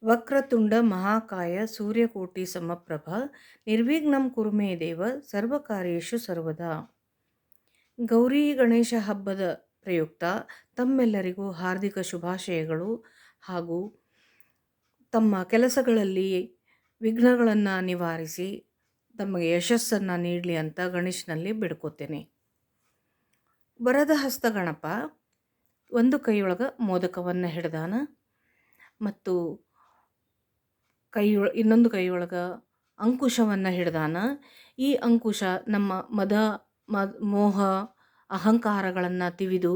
ವಕ್ರತುಂಡ ಮಹಾಕಾಯ ಸೂರ್ಯಕೋಟಿ ಸಮಪ್ರಭ ನಿರ್ವಿಘ್ನಂ ಕುರು ಮೇ ದೇವ ಸರ್ವಕಾರ್ಯೇಷು ಸರ್ವದಾ. ಗೌರಿ ಗಣೇಶ ಹಬ್ಬದ ಪ್ರಯುಕ್ತ ತಮ್ಮೆಲ್ಲರಿಗೂ ಹಾರ್ದಿಕ ಶುಭಾಶಯಗಳು ಹಾಗೂ ತಮ್ಮ ಕೆಲಸಗಳಲ್ಲಿ ವಿಘ್ನಗಳನ್ನು ನಿವಾರಿಸಿ ತಮಗೆ ಯಶಸ್ಸನ್ನು ನೀಡಲಿ ಅಂತ ಗಣೇಶನಲ್ಲಿ ಬೇಡ್ಕೋತೇನೆ. ವರದ ಹಸ್ತ ಗಣಪ ಒಂದು ಕೈಯೊಳಗೆ ಮೋದಕವನ್ನು ಹಿಡ್ದಾನ ಮತ್ತು ಇನ್ನೊಂದು ಕೈಯೊಳಗೆ ಅಂಕುಶವನ್ನು ಹಿಡ್ದಾನ. ಈ ಅಂಕುಶ ನಮ್ಮ ಮೋಹ ಅಹಂಕಾರಗಳನ್ನು ತಿವಿದು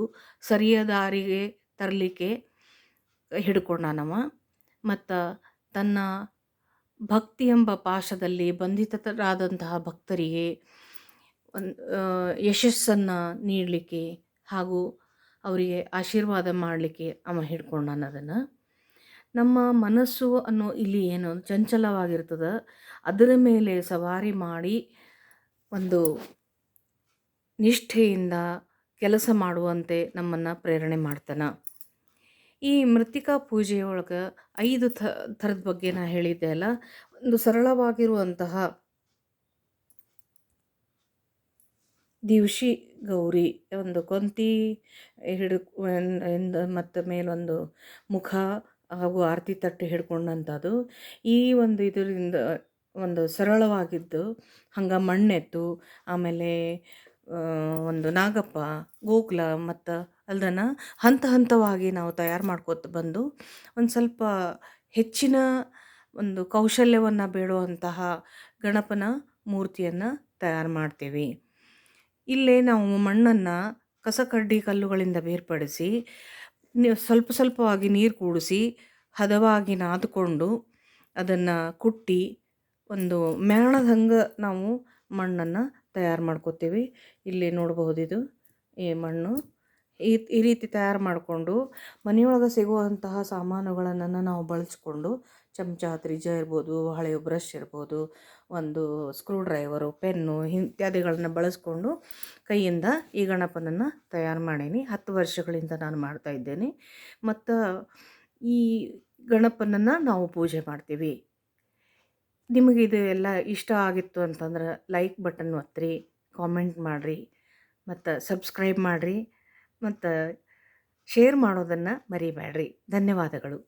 ಸರಿಯ ದಾರಿಗೆ ತರಲಿಕ್ಕೆ ಹಿಡ್ಕೊಂಡಾನವ. ಮತ್ತು ತನ್ನ ಭಕ್ತಿ ಎಂಬ ಪಾಶದಲ್ಲಿ ಬಂಧಿತರಾದಂತಹ ಭಕ್ತರಿಗೆ ಯಶಸ್ಸನ್ನು ನೀಡಲಿಕ್ಕೆ ಹಾಗೂ ಅವರಿಗೆ ಆಶೀರ್ವಾದ ಮಾಡಲಿಕ್ಕೆ ಅವ ಹಿಡ್ಕೊಂಡಾನ. ಅದನ್ನು ನಮ್ಮ ಮನಸ್ಸು ಅನ್ನೋ ಇಲ್ಲಿ ಏನು ಚಂಚಲವಾಗಿರ್ತದೆ, ಅದರ ಮೇಲೆ ಸವಾರಿ ಮಾಡಿ ಒಂದು ನಿಷ್ಠೆಯಿಂದ ಕೆಲಸ ಮಾಡುವಂತೆ ನಮ್ಮನ್ನು ಪ್ರೇರಣೆ ಮಾಡ್ತಾನೆ. ಈ ಮೃತ್ತಿಕಾ ಪೂಜೆಯೊಳಗೆ 5 ಥರದ ಬಗ್ಗೆ ನಾನು ಹೇಳಿದ್ದೆ ಅಲ್ಲ. ಒಂದು ಸರಳವಾಗಿರುವಂತಹ ದಿವಸಿ ಗೌರಿ, ಒಂದು ಕೊಂತಿ ಮತ್ತು ಮೇಲೊಂದು ಮುಖ ಹಾಗೂ ಆರತಿ ತಟ್ಟೆ ಹಿಡ್ಕೊಂಡಂಥದ್ದು. ಈ ಒಂದು ಇದರಿಂದ ಒಂದು ಸರಳವಾಗಿದ್ದು ಹಂಗೆ ಮಣ್ಣೆತ್ತು, ಆಮೇಲೆ ಒಂದು ನಾಗಪ್ಪ, ಗೋಕುಲ ಮತ್ತು ಅದನ್ನು ಹಂತ ಹಂತವಾಗಿ ನಾವು ತಯಾರು ಮಾಡ್ಕೋತ ಬಂದು ಒಂದು ಸ್ವಲ್ಪ ಹೆಚ್ಚಿನ ಒಂದು ಕೌಶಲ್ಯವನ್ನು ಬೇಡುವಂತಹ ಗಣಪನ ಮೂರ್ತಿಯನ್ನು ತಯಾರು ಮಾಡ್ತೀವಿ. ಇಲ್ಲೇ ನಾವು ಮಣ್ಣನ್ನು ಕಸಕಡ್ಡಿ ಕಲ್ಲುಗಳಿಂದ ಬೇರ್ಪಡಿಸಿ ಸ್ವಲ್ಪ ಸ್ವಲ್ಪವಾಗಿ ನೀರು ಕೂಡಿಸಿ ಹದವಾಗಿ ನಾದಿಕೊಂಡು ಅದನ್ನು ಕುಟ್ಟಿ ಒಂದು ಮೇಣದಂಗೆ ನಾವು ಮಣ್ಣನ್ನು ತಯಾರು ಮಾಡ್ಕೋತೀವಿ. ಇಲ್ಲಿ ನೋಡಬಹುದಿದು ಈ ಮಣ್ಣು ಈ ರೀತಿ ತಯಾರು ಮಾಡಿಕೊಂಡು ಮನೆಯೊಳಗೆ ಸಿಗುವಂತಹ ಸಾಮಾನುಗಳನ್ನು ನಾವು ಬಳಸ್ಕೊಂಡು ಚಮಚ, ತ್ರಿಜ್ಯ ಇರ್ಬೋದು, ಹಳೆಯ ಬ್ರಷ್ ಇರ್ಬೋದು, ಒಂದು ಸ್ಕ್ರೂ ಡ್ರೈವರು, ಪೆನ್ನು ಇತ್ಯಾದಿಗಳನ್ನು ಬಳಸ್ಕೊಂಡು ಕೈಯಿಂದ ಈ ಗಣಪನನ್ನು ತಯಾರು ಮಾಡೀನಿ. 10 ವರ್ಷಗಳಿಂದ ನಾನು ಮಾಡ್ತಾ ಇದ್ದೇನೆ. ಮತ್ತು ಈ ಗಣಪನನ್ನು ನಾವು ಪೂಜೆ ಮಾಡ್ತೀವಿ. ನಿಮಗಿದು ಎಲ್ಲ ಇಷ್ಟ ಆಗಿತ್ತು ಅಂತಂದ್ರೆ ಲೈಕ್ ಬಟನ್ ಒತ್ತಿರಿ, ಕಾಮೆಂಟ್ ಮಾಡಿರಿ, ಮತ್ತು ಸಬ್ಸ್ಕ್ರೈಬ್ ಮಾಡಿರಿ, ಮತ್ತು ಶೇರ್ ಮಾಡೋದನ್ನು ಮರಿಬೇಡ್ರಿ. ಧನ್ಯವಾದಗಳು.